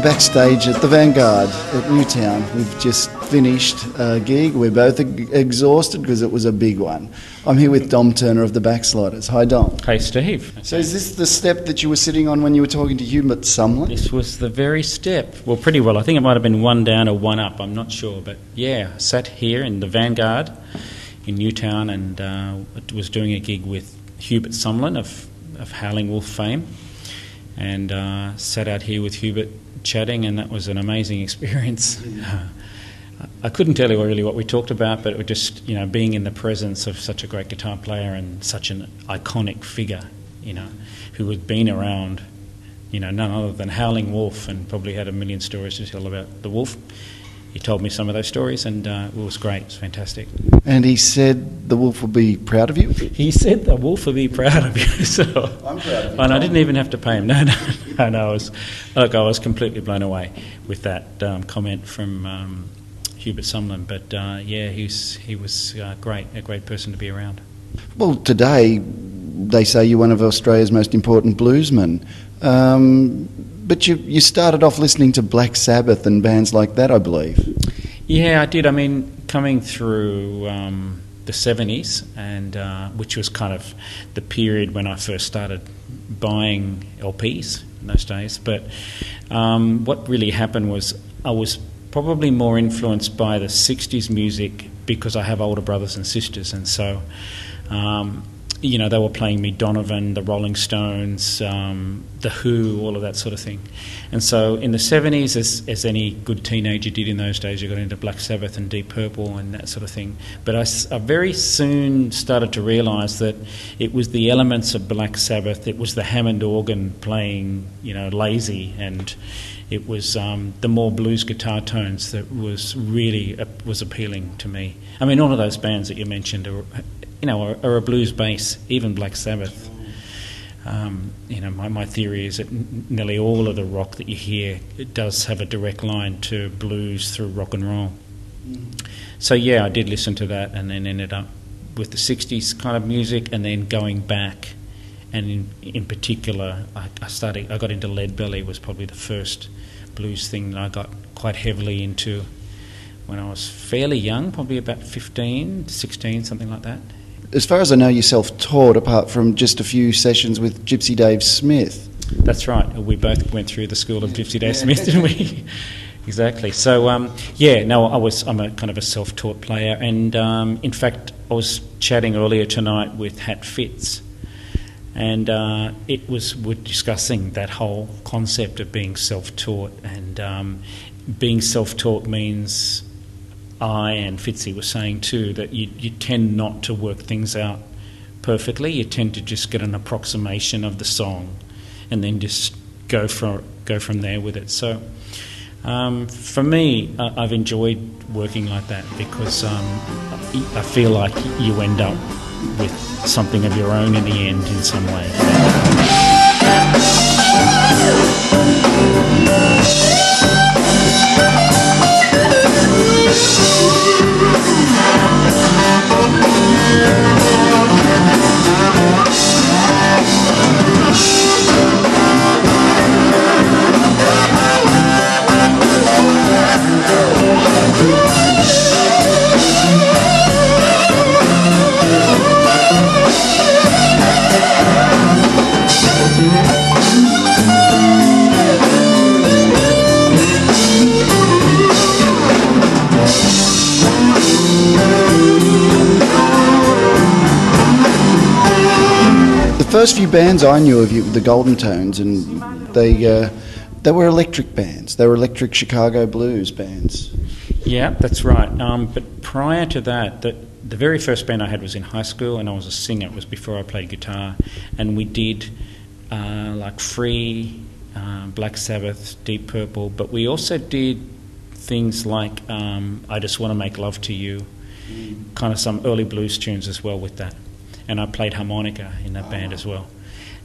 Backstage at the Vanguard at Newtown. We've just finished a gig. We're both exhausted because it was a big one. I'm here with Dom Turner of the Backsliders. Hi, Dom. Hey, Steve. So is this the step that you were sitting on when you were talking to Hubert Sumlin? This was the very step. Well, pretty well. I think it might have been one down or one up. I'm not sure. But yeah, I sat here in the Vanguard in Newtown and was doing a gig with Hubert Sumlin of Howling Wolf fame. And sat out here with Hubert chatting, and that was an amazing experience. I couldn't tell you really what we talked about, but it was just, being in the presence of such a great guitar player and such an iconic figure, who had been around, none other than Howling Wolf, and probably had a million stories to tell about the wolf. He told me some of those stories, and it was great. It was fantastic. And he said the wolf will be proud of you? He said the wolf will be proud of you. So, I'm proud of you. And I didn't even have to pay him. No. I was completely blown away with that comment from Hubert Sumlin. But he was great, a great person to be around. Well, today they say you're one of Australia's most important bluesmen. But you started off listening to Black Sabbath and bands like that, I believe. Yeah, I did. I mean, coming through the 70s, and which was kind of the period when I first started buying LPs in those days. But what really happened was I was probably more influenced by the 60s music because I have older brothers and sisters, and so they were playing me Donovan, the Rolling Stones, the Who, all of that sort of thing. And so in the 70s, as any good teenager did in those days, you got into Black Sabbath and Deep Purple and that sort of thing. But I very soon started to realise that it was the elements of Black Sabbath, it was the Hammond organ playing, lazy, and it was the more blues guitar tones that was really was appealing to me. I mean, all of those bands that you mentioned are a blues base, even Black Sabbath. My theory is that nearly all of the rock that you hear, it does have a direct line to blues through rock and roll. So yeah, I did listen to that, and then ended up with the 60s kind of music, and then going back, and in particular, I got into Leadbelly, was probably the first blues thing that I got quite heavily into when I was fairly young, probably about 15, 16, something like that. As far as I know, you're self-taught, apart from just a few sessions with Gypsy Dave Smith. That's right. We both went through the school of Gypsy Dave Smith, didn't we? Exactly. So, I'm a kind of a self-taught player, and in fact, I was chatting earlier tonight with Hat Fitz, and we're discussing that whole concept of being self-taught, and being self-taught means, I and Fitzy were saying too, that you tend not to work things out perfectly. You tend to just get an approximation of the song, and then just go from there with it. So for me, I've enjoyed working like that because I feel like you end up with something of your own in the end in some way. The first few bands I knew of you were the Golden Tones, and they were electric bands. They were electric Chicago blues bands. Yeah, that's right. But prior to that, the very first band I had was in high school, and I was a singer. It was before I played guitar, and we did like Free, Black Sabbath, Deep Purple, but we also did things like I Just Want to Make Love to You, kind of some early blues tunes as well with that. And I played harmonica in that band as well.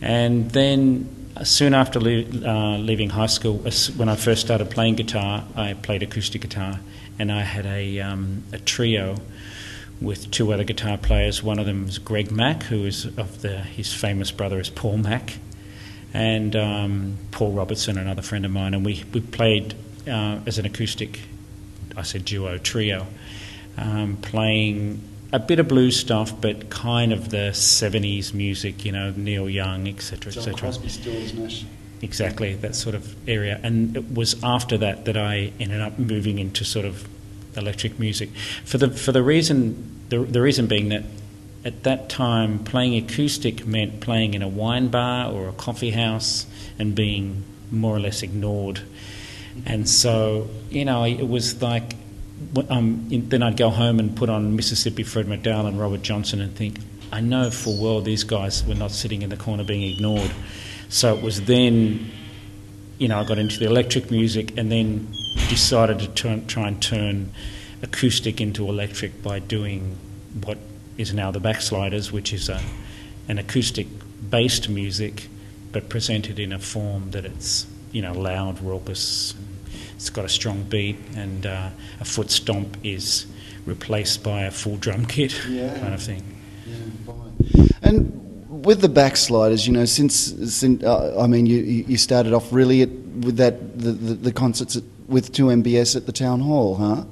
And then soon after leaving high school, when I first started playing guitar, I played acoustic guitar, and I had a trio with two other guitar players. One of them was Greg Mack, who is his famous brother is Paul Mack, and Paul Robertson, another friend of mine, and we played as an acoustic, I said duo, trio, playing a bit of blues stuff, but kind of the 70s music, Neil Young, etc., etc. John Crosby, Stills, Nash. Exactly, that sort of area. And it was after that I ended up moving into sort of electric music. For the reason being that at that time playing acoustic meant playing in a wine bar or a coffee house and being more or less ignored. And so, it was like, then I'd go home and put on Mississippi Fred McDowell and Robert Johnson and think, I know full well these guys were not sitting in the corner being ignored. So it was then, I got into the electric music and then decided to try and turn acoustic into electric by doing what is now the Backsliders, which is an acoustic-based music, but presented in a form that it's, loud, raucous. It's got a strong beat, and a foot stomp is replaced by a full drum kit, kind of thing. Yeah, and with the Backsliders, since you started off really with the concerts with 2MBS at the Town Hall, huh?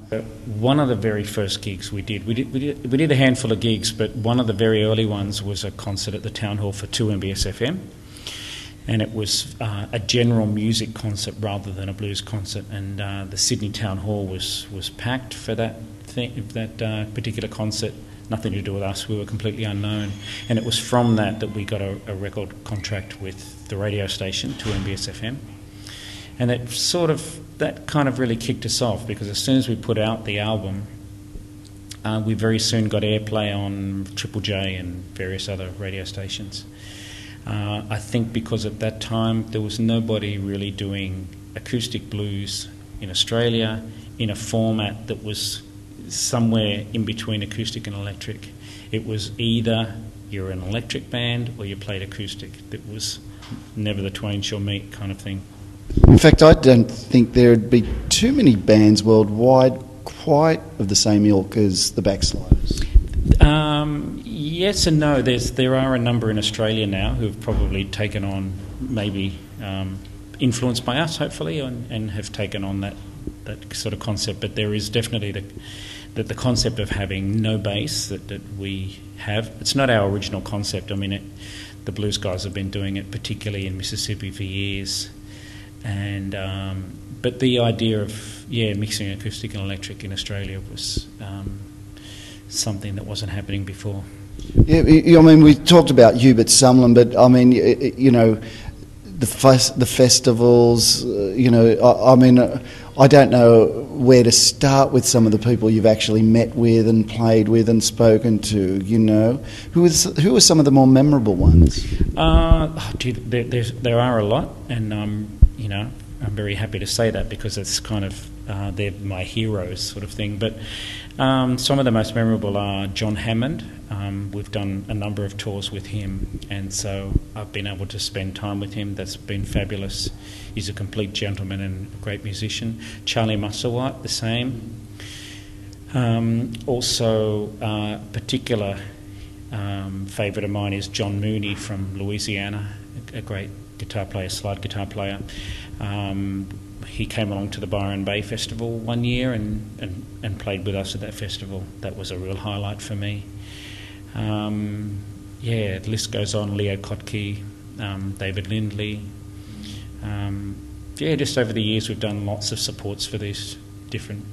One of the very first gigs we did a handful of gigs, but one of the very early ones was a concert at the Town Hall for 2MBS FM. And it was a general music concert rather than a blues concert, and the Sydney Town Hall was packed for that particular concert. Nothing to do with us; we were completely unknown. And it was from that we got a record contract with the radio station, 2MBS FM, and that kind of really kicked us off, because as soon as we put out the album, we very soon got airplay on Triple J and various other radio stations. I think because at that time there was nobody really doing acoustic blues in Australia in a format that was somewhere in between acoustic and electric. It was either you're an electric band or you played acoustic. It was never the twain shall meet kind of thing. In fact, I don't think there'd be too many bands worldwide quite of the same ilk as the Backsliders. Yes and no. There are a number in Australia now who've probably taken on, maybe influenced by us, hopefully, and have taken on that sort of concept. But there is definitely the concept of having no bass that we have. It's not our original concept. I mean, the blues guys have been doing it, particularly in Mississippi, for years. And but the idea of mixing acoustic and electric in Australia was something that wasn't happening before. Yeah, I mean, we talked about Hubert Sumlin, but I mean, the festivals. I don't know where to start with some of the people you've actually met with and played with and spoken to. Who are some of the more memorable ones? There are a lot, and I'm very happy to say that, because it's kind of they're my heroes sort of thing. But some of the most memorable are John Hammond. We've done a number of tours with him, and so I've been able to spend time with him. That's been fabulous. He's a complete gentleman and a great musician. Charlie Musselwhite, the same. Also, particular favourite of mine is John Mooney from Louisiana, a great guitar player, slide guitar player. He came along to the Byron Bay Festival one year and played with us at that festival. That was a real highlight for me. The list goes on. Leo Kotke, David Lindley. Just over the years we've done lots of supports for these different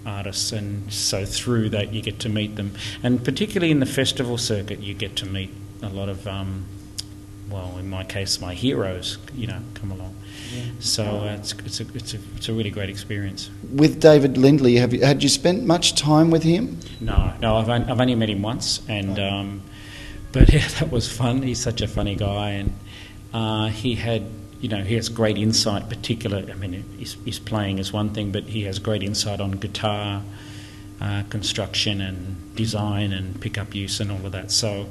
artists, and so through that you get to meet them. And particularly in the festival circuit you get to meet a lot of, in my case, my heroes, come along. Yeah. So it's a really great experience. With David Lindley, had you spent much time with him? No, I've only met him once, and but that was fun. He's such a funny guy, and he had he has great insight. His playing is one thing, but he has great insight on guitar construction and design and pickup use and all of that. So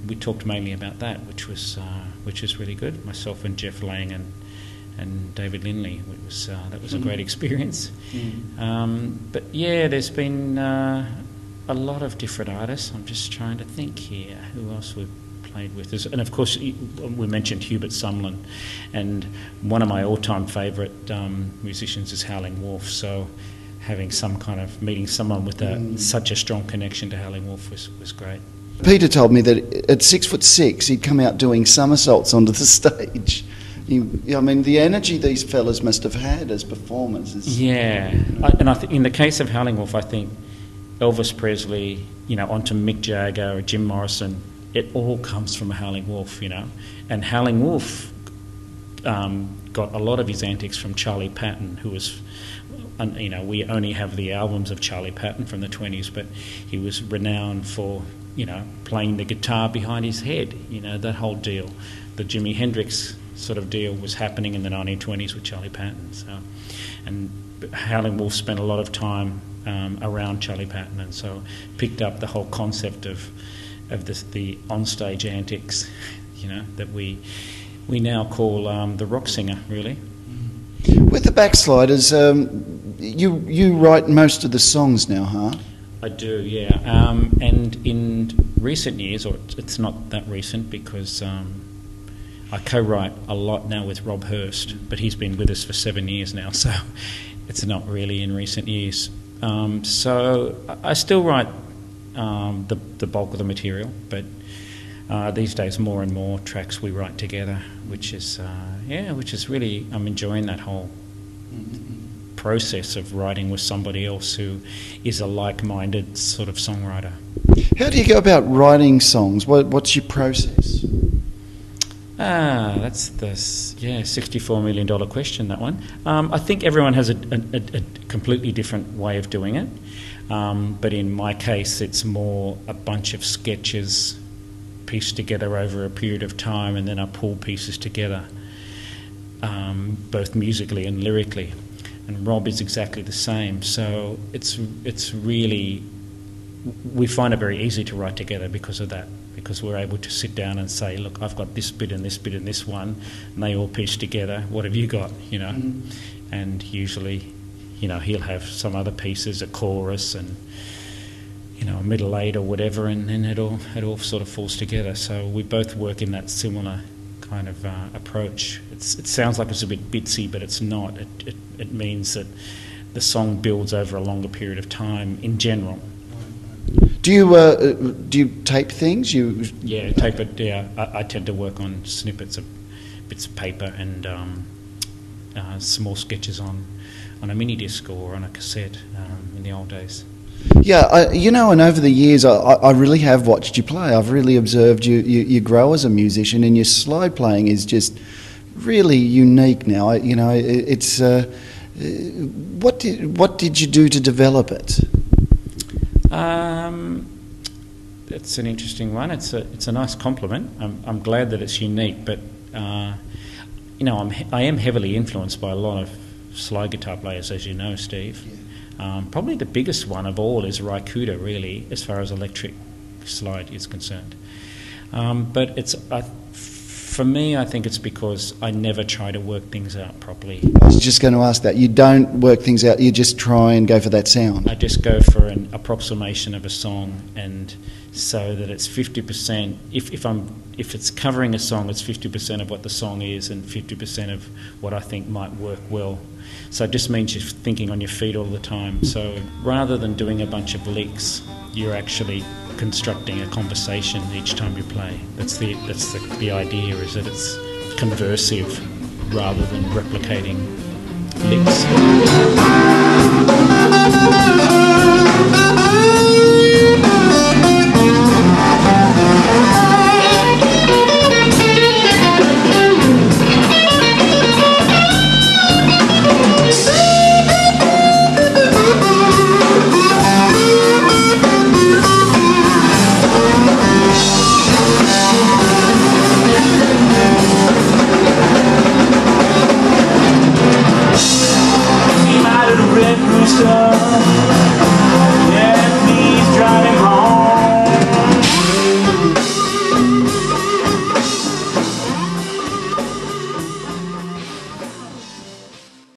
we talked mainly about that, which was really good. Myself and Jeff Lang and David Lindley. That was a great experience. But yeah, there's been a lot of different artists. I'm just trying to think here who else we've played with. And of course, we mentioned Hubert Sumlin, and one of my all-time favourite musicians is Howling Wolf. So having meeting someone with such a strong connection to Howling Wolf was great. Peter told me that at 6'6", he'd come out doing somersaults onto the stage. The energy these fellas must have had as performers. Yeah, I think in the case of Howling Wolf, I think Elvis Presley, onto Mick Jagger or Jim Morrison, it all comes from Howling Wolf, And Howling Wolf got a lot of his antics from Charlie Patton, who was, we only have the albums of Charlie Patton from the 1920s, but he was renowned for, playing the guitar behind his head, that whole deal. The Jimi Hendrix sort of deal was happening in the 1920s with Charlie Patton. So, and Howling Wolf spent a lot of time around Charlie Patton, and so picked up the whole concept of the onstage antics, that we now call the rock singer, really. With the Backsliders, you write most of the songs now, huh? I do, yeah. And in recent years, or it's not that recent because I co-write a lot now with Rob Hurst, but he's been with us for 7 years now, so it's not really in recent years. So I still write the bulk of the material, but these days more and more tracks we write together, which is really, I'm enjoying that whole process of writing with somebody else who is a like-minded sort of songwriter. How do you go about writing songs? What's your process? That's the $64 million question, that one. I think everyone has a completely different way of doing it, but in my case it's more a bunch of sketches pieced together over a period of time, and then I pull pieces together, both musically and lyrically. And Rob is exactly the same, so it's really, we find it very easy to write together because of that, because we're able to sit down and say, look, I've got this bit and this bit and this one, and they all piece together. What have you got, And usually, he'll have some other pieces, a chorus and, a middle eight or whatever, and then it all sort of falls together. So we both work in that similar kind of approach. It sounds like it's a bit bitsy, but it's not. It means that the song builds over a longer period of time in general. Do you tape things? Yeah, tape it. Yeah, I tend to work on snippets of bits of paper and small sketches on a mini disc or on a cassette in the old days. Yeah, and over the years, I really have watched you play. I've really observed you grow as a musician, and your slide playing is just really unique now. It's what did you do to develop it? It's an interesting one. It's a nice compliment. I'm glad that it's unique, but I am heavily influenced by a lot of slide guitar players, as you know, Steve. Yeah. Probably the biggest one of all is Ry Cooder, really, as far as electric slide is concerned. But for me, I think it's because I never try to work things out properly. I was just going to ask that. You don't work things out, you just try and go for that sound. I just go for an approximation of a song, and so that it's 50%. If it's covering a song, it's 50% of what the song is and 50% of what I think might work well. So it just means you're thinking on your feet all the time. So rather than doing a bunch of licks, you're actually constructing a conversation each time you play. That's the idea, is that it's conversive rather than replicating licks. sun.